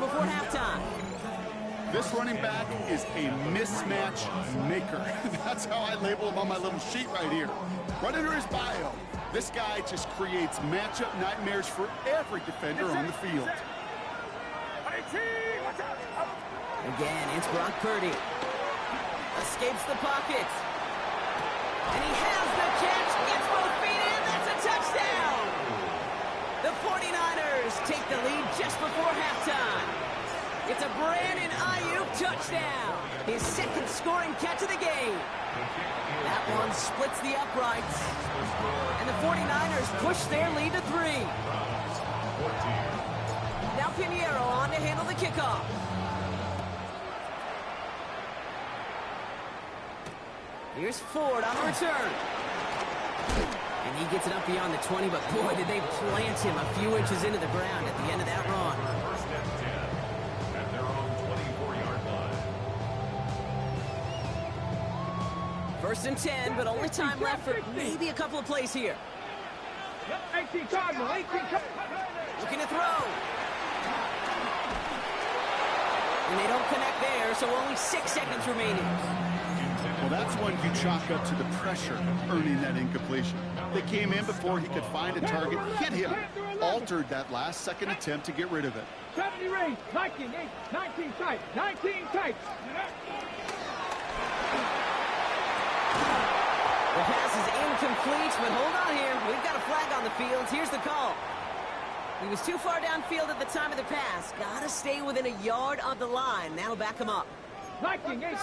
before halftime. This running back is a mismatch maker. That's how I label him on my little sheet right here. Right under his bio, this guy just creates matchup nightmares for every defender on the field. Again, it's Brock Purdy. Escapes the pocket. And he has the catch. Gets both feet in. That's a touchdown. The 49ers take the lead just before halftime. It's a Brandon Ayuk touchdown. His second scoring catch of the game. That one splits the uprights. And the 49ers push their lead to 3. Now Pinheiro on to handle the kickoff. Here's Ford on the return. And he gets it up beyond the 20, but boy, did they plant him a few inches into the ground at the end of that run. First and 10 at their own 24-yard line. First and 10, but only time left for maybe a couple of plays here. 18 Cardinal, 18 Looking to throw. And they don't connect there, so only 6 seconds remaining. Well, that's when you chalk up to the pressure earning that incompletion. They came in before he could find a target, hit him, altered that last second attempt to get rid of it. 70 range, 19 tight, 19 tight. The pass is incomplete, but hold on here. We've got a flag on the field. Here's the call. He was too far downfield at the time of the pass. Gotta stay within a yard of the line. That'll back him up.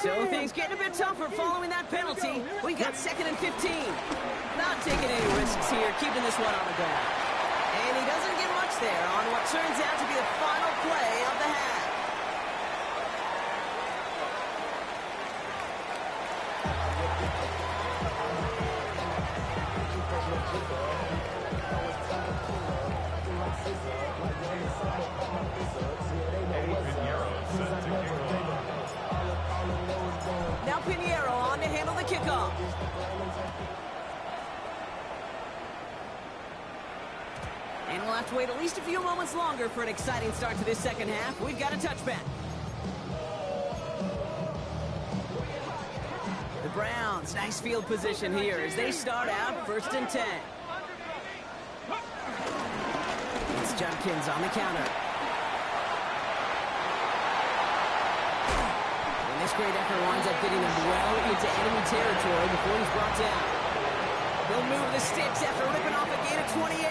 So things getting a bit tougher following that penalty. We got 2nd and 15. Not taking any risks here, keeping this one on the ground. And he doesn't get much there on what turns out to be the final play of the half. Now Pinheiro on to handle the kickoff. And we'll have to wait at least a few moments longer for an exciting start to this second half. We've got a touchback. The Browns, nice field position here as they start out 1st and 10. It's Judkins on the counter. This great effort winds up getting him well into enemy territory before he's brought down. He'll move the sticks after ripping off a gain of 28.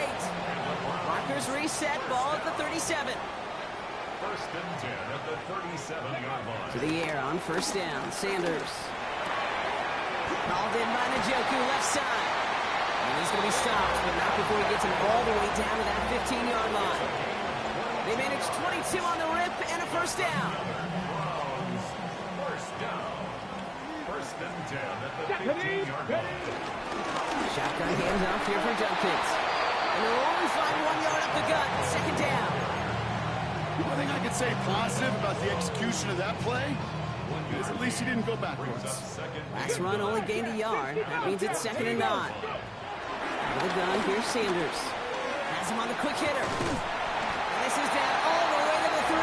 Markers reset, ball at the 37. First and 10 at the 37-yard line. To the air on 1st down, Sanders. Called in by Njoku, left side. And he's going to be stopped, but not before he gets him all the way down to that 15-yard line. They managed 22 on the rip and a 1st down. First and 10 at the 15-yard line. Shotgun hands off here for Judkins. And they'll only find 1 yard up the gut. 2nd down. One thing I could say positive about the execution of that play is at least he didn't go backwards. Last run only gained a yard. That means it's 2nd and 9. With a gun, here's Sanders. Has him on the quick hitter. And this is down all the way to the 3.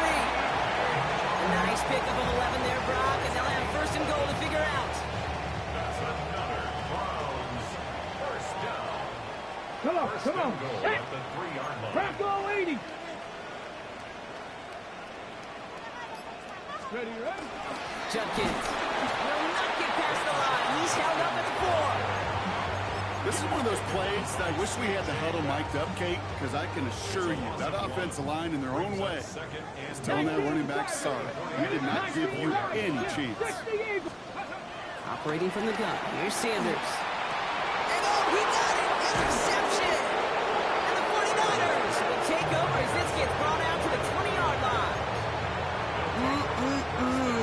A nice pickup of 11 there, Brock, and they'll have 1st and goal to figure out. That's another Browns 1st down. Come on. Goal Hey, at the 3-yard line. Bronco 80. Ready? Judkins will not get past the line. He's held up at the 4. This is one of those plays that I wish we had the huddle mic'd up, Kate, because I can assure you that offensive line in their own way is telling that running back, sorry, we did not give you any chance. Operating from the gun, here's Sanders. And oh, he got it! Interception! And the 49ers will take over as this gets brought out to the 20-yard line.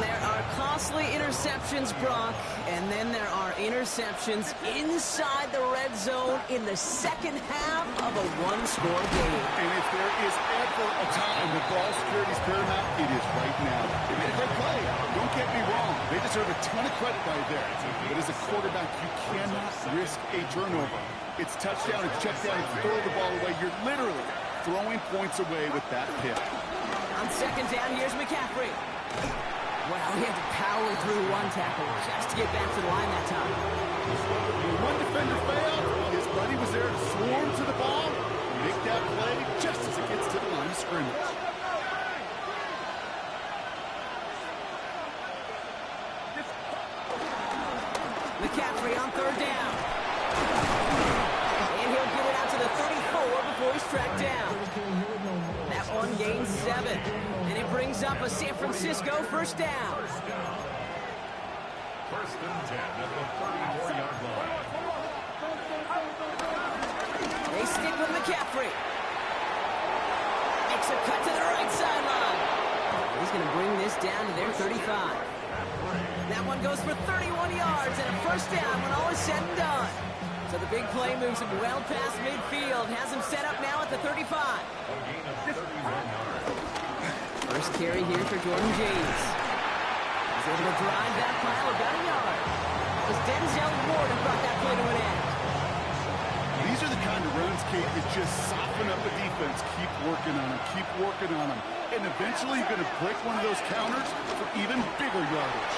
There are costly interceptions, Brock, and then there are interceptions inside the red zone in the second half of a one-score game. And if there is ever a time the ball security is paramount, it is right now. They made a great play. Don't get me wrong. They deserve a ton of credit right there. But as a quarterback, you cannot risk a turnover. It's touchdown, it's check down, if you throw the ball away, you're literally throwing points away with that pick. On second down, here's McCaffrey. Well, he had to power through one tackle just to get back to the line that time. When one defender failed, his buddy was there to swarm to the ball, make that play just as it gets to the line of scrimmage. McCaffrey on third down. And he'll get it out to the 34 before he's tracked down. That one gains 7. And it brings up a San Francisco first down. First and 10 at the 34-yard line. They stick with McCaffrey. Makes a cut to the right sideline. He's going to bring this down to their 35. That one goes for 31 yards and a first down when all is said and done. So the big play moves him well past midfield. Has him set up now at the 35. First carry here for Jordan James. He's able to drive that pile about a yard. It was Denzel Ward who brought that play to an end. These are the kind of runs, Kate, that just soften up a defense. Keep working on them, keep working on them. And eventually you're going to break one of those counters for even bigger yardage.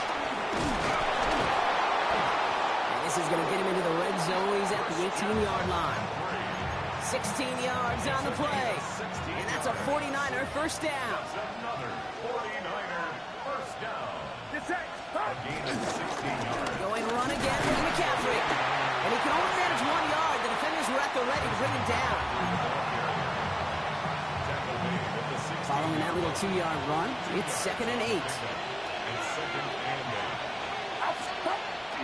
And this is going to get him into the red zone. He's at the 18-yard line. 16 yards on the play. And that's a 49er first down. Another 49er first down. A gain of 16 yards. Going run again with McCaffrey. And he can only manage 1 yard. The defenders were at the ready to bring him down. Following that little 2-yard run, it's 2nd and 8.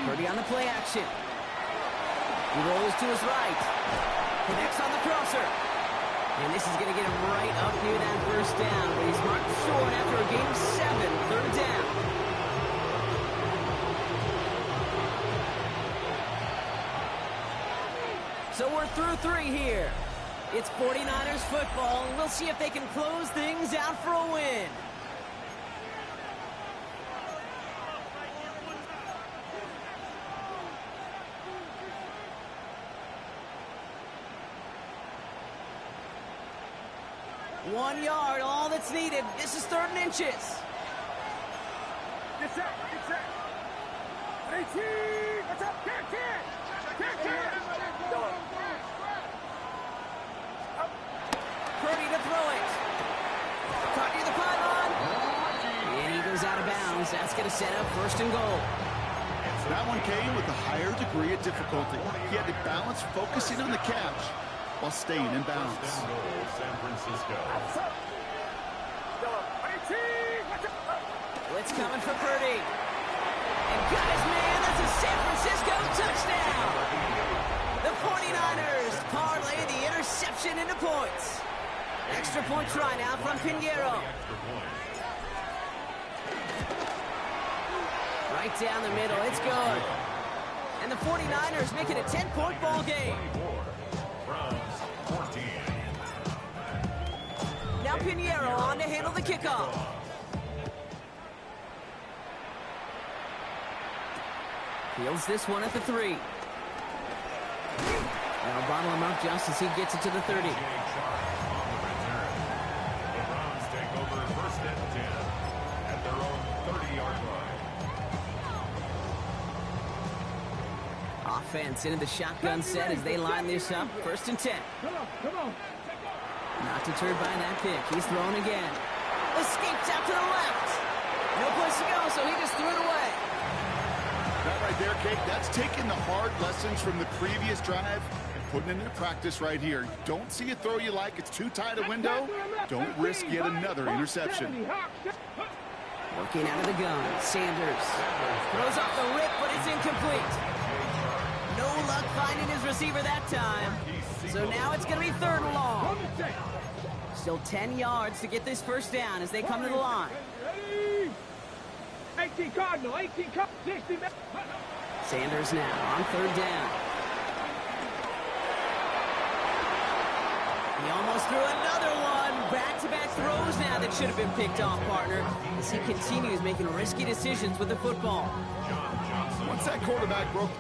Purdy on the play action. He rolls to his right. Connects on the crosser. And this is going to get him right up near that first down. But he's marked short after a gain of 7, third down. So we're through 3 here. It's 49ers football, and we'll see if they can close things out for a win. One yard, all that's needed. This is 3rd and inches. Get set. 18. What's up? 10. Purdy to throw it. Caught near the pylon. And he goes out of bounds. That's going to set up 1st and goal. That one came with a higher degree of difficulty. He had to balance focusing on the catch while staying in bounds. San Francisco. Blitz coming for Purdy. And got his man. That's a San Francisco touchdown. The 49ers parlay the interception into points. Extra point try now from Pinheiro. Right down the middle. It's good. And the 49ers make it a 10-point ball game. Now Pinheiro on to handle the kickoff. Fields this one at the 3. Now bottle him up just as he gets it to the 30. Offense into the shotgun set as they line this up. 1st and 10. Come on. Not deterred by that pick. He's thrown again. Escapes out to the left. No place to go, so he just threw it away. That right there, Kate, that's taking the hard lessons from the previous drive and putting it into practice right here. Don't see a throw you like. It's too tight a window. Don't risk yet another interception. Working out of the gun. Sanders throws off the rip, but it's incomplete. No luck finding his receiver that time. So now it's going to be 3rd and long. Still 10 yards to get this first down as they come to the line. 18 Cardinal, 60. Sanders now on 3rd down. He almost threw another one. Back-to-back throws now that should have been picked off, partner, as he continues making risky decisions with the football. Once that quarterback broke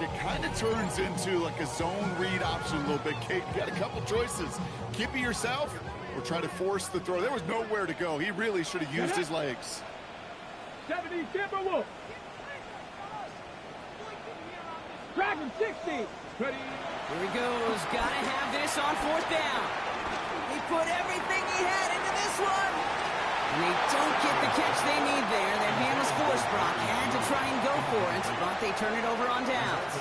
like it kind of turns into like a zone read option a little bit. Kate, you got a couple choices. Keep it yourself or try to force the throw. There was nowhere to go. He really should have used his legs. 70 Timberwolves. Dragon 60. Ready. Here he goes. Gotta have this on 4th down. He put everything he had into this one. And they don't get the catch they need there. That hand was forced, Brock. Had to try and go for it, but they turn it over on downs.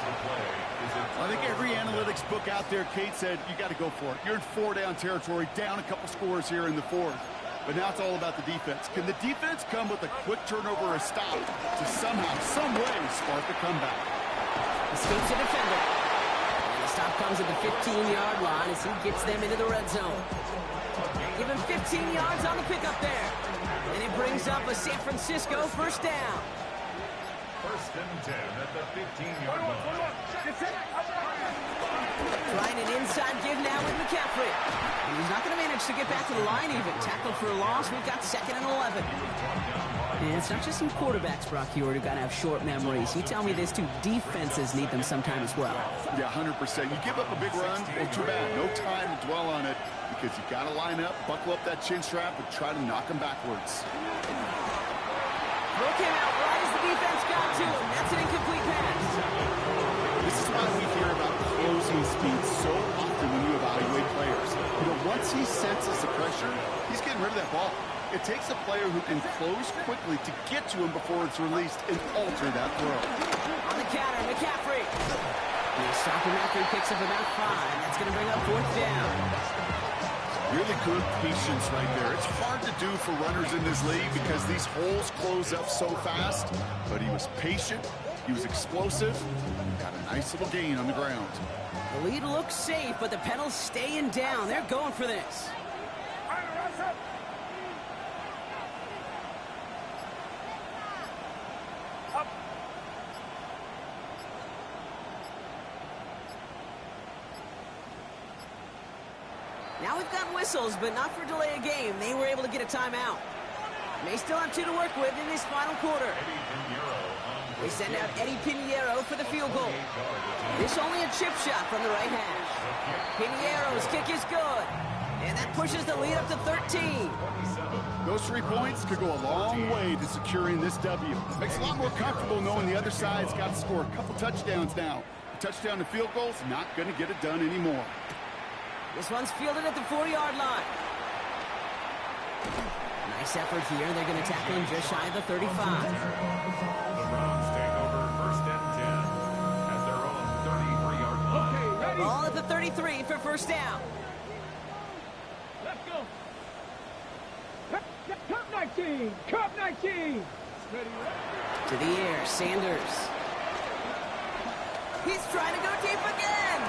I think every analytics book out there, Kate said, you got to go for it. You're in 4-down territory, down a couple scores here in the 4th. But now it's all about the defense. Can the defense come with a quick turnover or a stop to somehow, some way, spark a comeback? Escapes a defender. And the stop comes at the 15-yard line as he gets them into the red zone. Give him 15 yards on the pickup there. And it brings up a San Francisco 1st down. 1st and 10 at the 15-yard line. Trying an inside give now with McCaffrey. And he's not going to manage to get back to the line even. Tackled for a loss. We've got 2nd and 11. And it's not just some quarterbacks, Brock Heward, who got to have short memories. You tell me this too. Defenses need them sometime as well. Yeah, 100%. You give up a big run, well, too bad. No time to dwell on it because you got to line up, buckle up that chin strap, and try to knock them backwards. Throw came out right as the defense got to him. That's an incomplete pass. This is why we hear about closing speed so often when you evaluate players. You know, once he senses the pressure, he's getting rid of that ball. It takes a player who can close quickly to get to him before it's released and alter that throw. On the counter, McCaffrey. And they stop him after he picks up about 5. That's going to bring up 4th down. Really good patience right there. It's hard to do for runners in this league because these holes close up so fast. But he was patient. He was explosive. Got a nice little gain on the ground. The lead looks safe, but the Penals staying down. They're going for this. Now we've got whistles, but not for delay of game. They were able to get a timeout. They still have 2 to work with in this final quarter. They send out Eddie Pinheiro for the field goal. This only a chip shot from the right hash. Pinheiro's kick is good. And that pushes the lead up to 13. Those 3 points could go a long way to securing this W. Makes it a lot more comfortable knowing the other side's got to score a couple touchdowns now. A touchdown to field goal's not going to get it done anymore. This one's fielded at the 4-yard line. Nice effort here. They're going to tackle him just shy of the 35. The Browns take over 1st and 10 at their own 33-yard line. Okay, ready. Ball at the 33 for 1st down. Let's go. Cup 19. Cup 19. Ready. To the air, Sanders. He's trying to go deep again.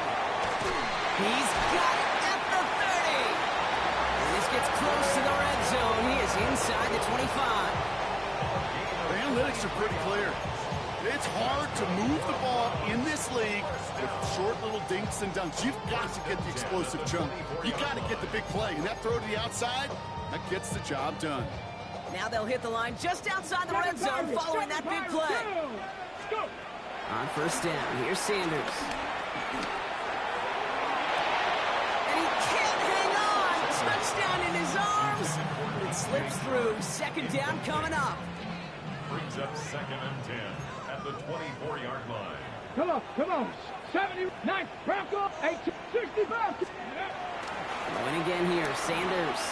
He's got it at the 30. And this gets close to the red zone. He is inside the 25. The analytics are pretty clear. It's hard to move the ball in this league with short little dinks and dunks. You've got to get the explosive chunk. You've got to get the big play. And that throw to the outside, that gets the job done. Now they'll hit the line just outside the red zone following that big play. Go. On 1st down, here's Sanders. And he can't hang on. Touchdown in his arms. It slips through. 2nd down coming up. Brings up 2nd and 10 at the 24-yard line. Come on. 79, Bronco, 18, 65. Going again here, Sanders.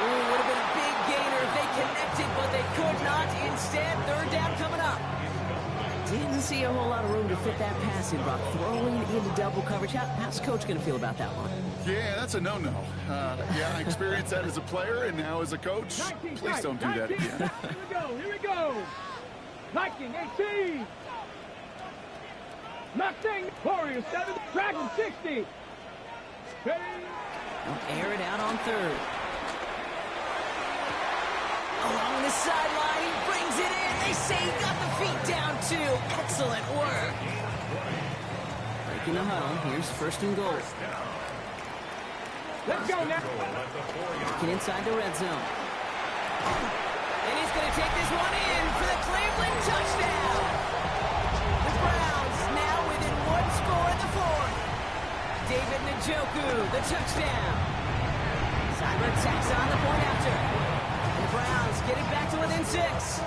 Ooh, would have been a big gainer if they connected, but they could not. Instead, 3rd down coming up. Didn't see a whole lot of room to fit that pass in, Brock. Throwing into double coverage. How's Coach going to feel about that one? Yeah, that's a no-no. Yeah, I experienced that as a player and now as a coach. Please don't do that again. Here we go. 19, 18. Nothing. Warriors 7, Dragon 60. Ready. They'll air it out on 3rd. Along the sideline, he brings it in. They say he got the feet down, too. Excellent work. Breaking the huddle. Here's 1st and goal. Let's go now. Get inside the red zone. And he's going to take this one in for the Cleveland touchdown. The Browns now within one score in the fourth. David Njoku, the touchdown. Cyber tacks on the point after. And the Browns get it back to within 6.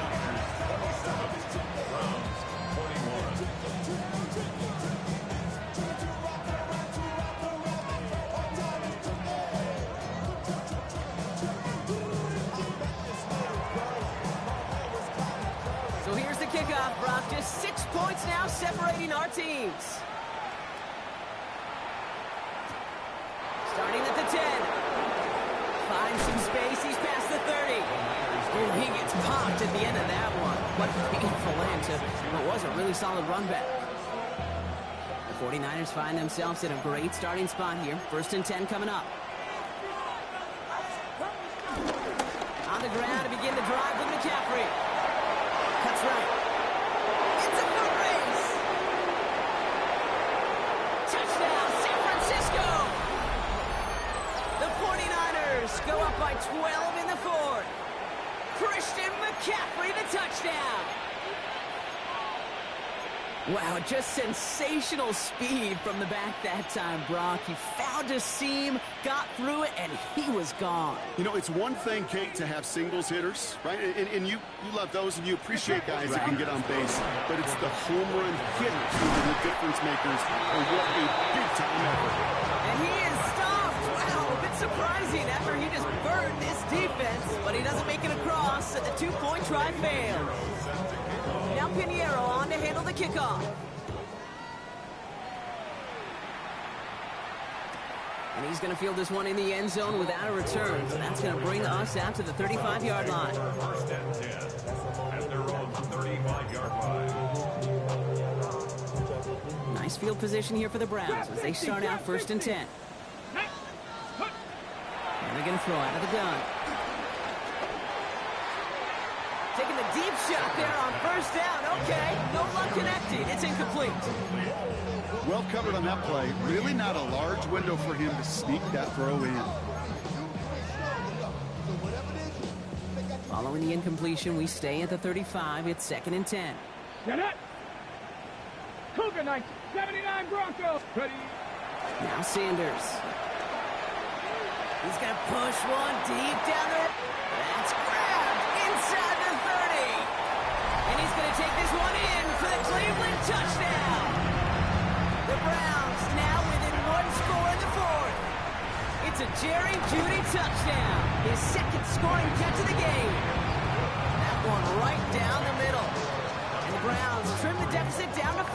So here's the kickoff, Brock. Just 6 points now separating our teams. Starting at the 10. Finds some space. He's past the 30. Oh, he gets popped at the end of that one. What a painful end to what was a really solid run back. The 49ers find themselves in a great starting spot here. 1st and 10 coming up. On the ground to begin the drive with McCaffrey. Cuts right. It's a foot race. Touchdown, San Francisco. The 49ers go up by 12 in the fourth. Christian McCaffrey, the touchdown. Wow, just sensational speed from the back that time, Brock. He found a seam, got through it, and he was gone. You know, it's one thing, Kate, to have singles hitters, right? And you love those, and you appreciate guys that can get on base. But it's the home run hitters who are the difference makers. And what a big-time effort. And he is stopped. Wow, a bit surprising after he just burned this defense. But he doesn't make it across. The 2-point try failed. Now Pinheiro on to handle the kickoff. And he's going to field this one in the end zone without a return. So that's going to bring us out to the 35-yard line. 1st and 10 at their own 35-yard line. Nice field position here for the Browns as they start out 1st and 10. And they're going to throw out of the gun. Taking the deep shot there on 1st down. Okay, no luck connecting. It's incomplete. Well covered on that play. Really not a large window for him to sneak that throw in. Following the incompletion, we stay at the 35. It's 2nd and 10. Get it. Cougar 79 Broncos. Ready. Now Sanders. He's going to push one deep down there. That's grabbed inside the 30. And he's going to take this one in for the Cleveland touchdown. The Browns now within one score in the fourth. It's a Jerry Jeudy touchdown. His 2nd scoring catch of the game. That one right down the middle. And the Browns trim the deficit down to 5.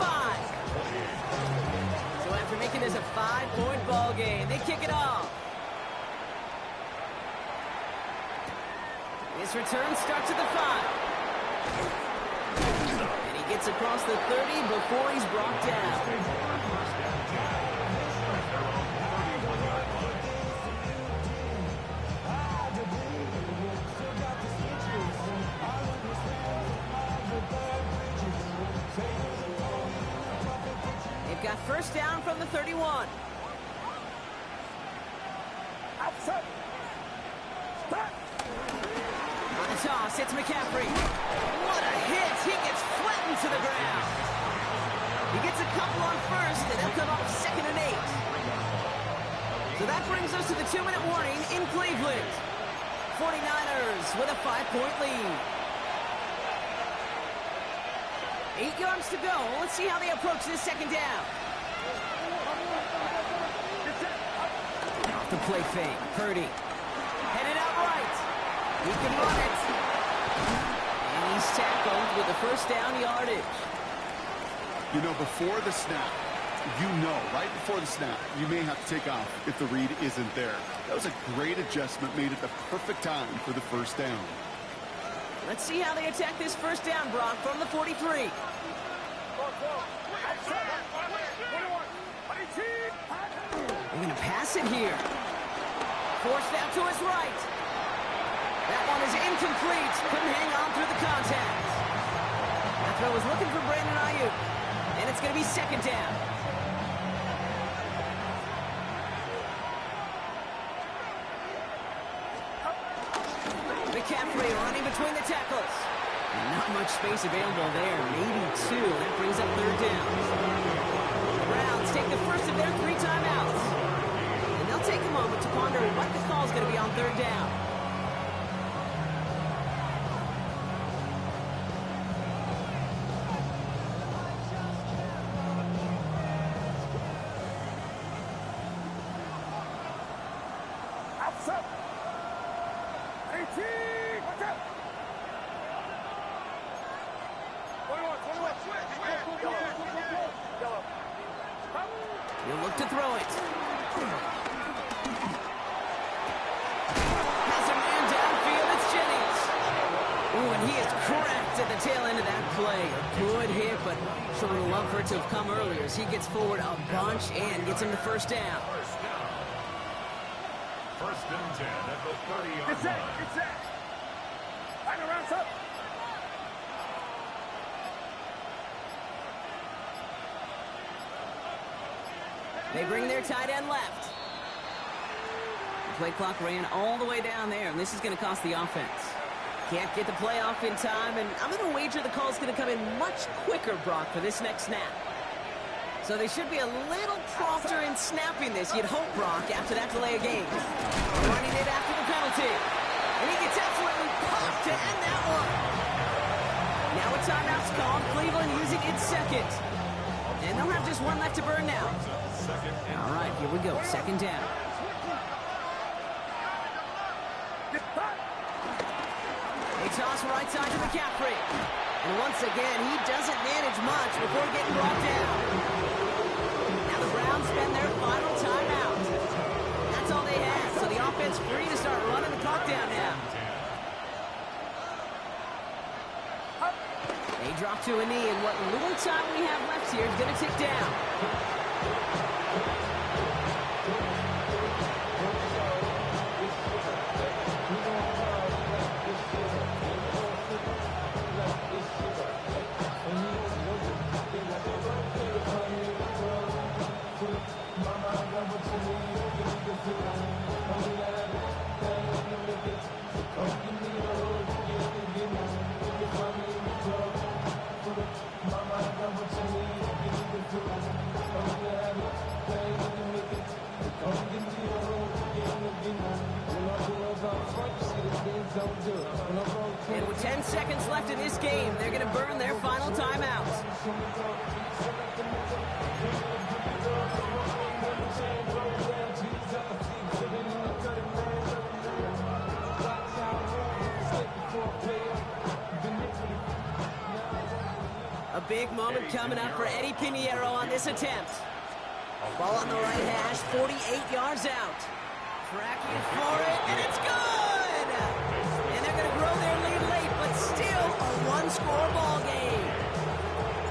So after making this a 5-point ball game, they kick it off. His return starts at the 5. And he gets across the 30 before he's brought down. They've got 1st down from the 31. Outside. On the toss, it's McCaffrey. What a hit! He gets flattened to the ground. He gets a couple on 1st, and they'll come up 2nd and 8. So that brings us to the 2-minute warning in Cleveland. 49ers with a 5-point lead. 8 yards to go. Let's see how they approach this 2nd down. Off the play fake. Purdy. Headed out right. He can run it. And he's tackled with the 1st down yardage. You know, before the snap, right before the snap, you may have to take off if the read isn't there. That was a great adjustment made at the perfect time for the 1st down. Let's see how they attack this 1st down, Brock, from the 43. They're going to pass it here. Forced out to his right. That one is incomplete. Couldn't hang on through the contact. That throw was looking for Brandon Ayuk. And it's going to be 2nd down. McCaffrey running between the tackles. Not much space available there. Maybe two. That brings up third down. The Browns take the first of their 3 timeouts. And they'll take a moment to ponder what the call is going to be on third down. Outside. 18. Watch out. 21. Yellow. He'll look to throw it. Has a man downfield. It's Jennings. Ooh, and he is cracked at the tail end of that play. A good hit, but sure would love for it to have come earlier as he gets forward a bunch and gets him the first down. First and 10 at the 30-yard Get set. Line around up. They bring their tight end left. The play clock ran all the way down there, and this is going to cost the offense. Can't get the play off in time, and I'm going to wager the call's going to come in much quicker, Brock, for this next snap. So they should be a little prompter in snapping this, you'd hope, Brock, after that delay of game. Running it after the penalty. And he gets absolutely popped to end that one. Now a timeout's called. Cleveland using its second. And they'll have just one left to burn now. All right, here we go. Second down. They toss right side to McCaffrey. And once again, he doesn't manage much before getting brought down. Now the Browns spend their final timeout. That's all they have, so the offense free to start running the clock down now. They drop to a knee, and what little time we have left here is going to tick down. And with 10 seconds left in this game, they're going to burn their final timeout. A big moment coming up for Eddie Pinheiro on this attempt. Ball on the right hash, 48 yards out. Tracking for it, and it's good! And they're going to grow their lead late, but still a one-score ball game.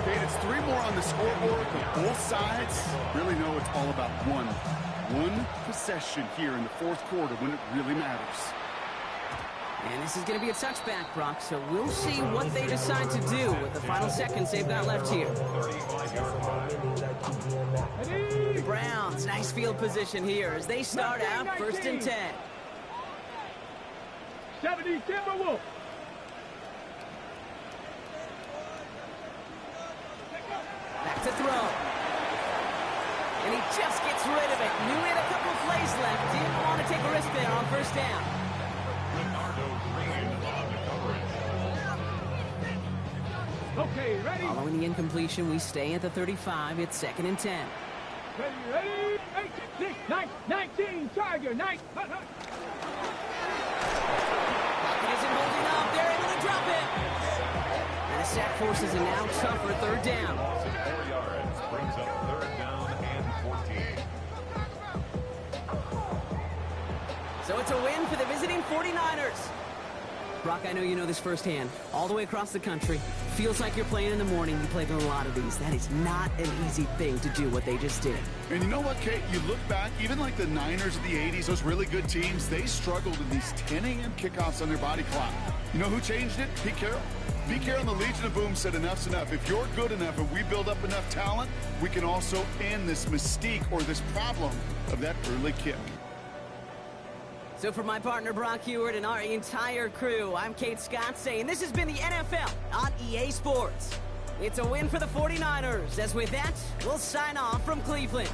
Dave, it's 3 more on the scoreboard, but both sides really know it's all about one possession here in the fourth quarter when it really matters. And this is going to be a touchback, Brock, so we'll see what they decide to do with the final seconds they've got left here. The Browns, nice field position here as they start out first and 10. 70 Timberwolves. Back to throw. And he just gets rid of it. Knew he had a couple of plays left. Didn't want to take a risk there on first down. Okay, ready? Following the incompletion, we stay at the 35. It's second and 10. Ready? 19, Tiger, 9. Pocket isn't holding up. They're able to drop it. And the sack forces a now tougher third down. 4 yards brings up third down and 14. So it's a win for the visiting 49ers. Brock, I know you know this firsthand. All the way across the country. Feels like you're playing in the morning. You played in a lot of these. That is not an easy thing to do what they just did. And you know what, Kate? You look back, even like the Niners of the 80s, those really good teams, they struggled in these 10 a.m. kickoffs on their body clock. You know who changed it? Pete Carroll. Pete Carroll and the Legion of Boom said enough's enough. If you're good enough and we build up enough talent, we can also end this mystique or this problem of that early kick. So for my partner Brock Heward and our entire crew, I'm Kate Scott saying this has been the NFL on EA Sports. It's a win for the 49ers, as with that, we'll sign off from Cleveland.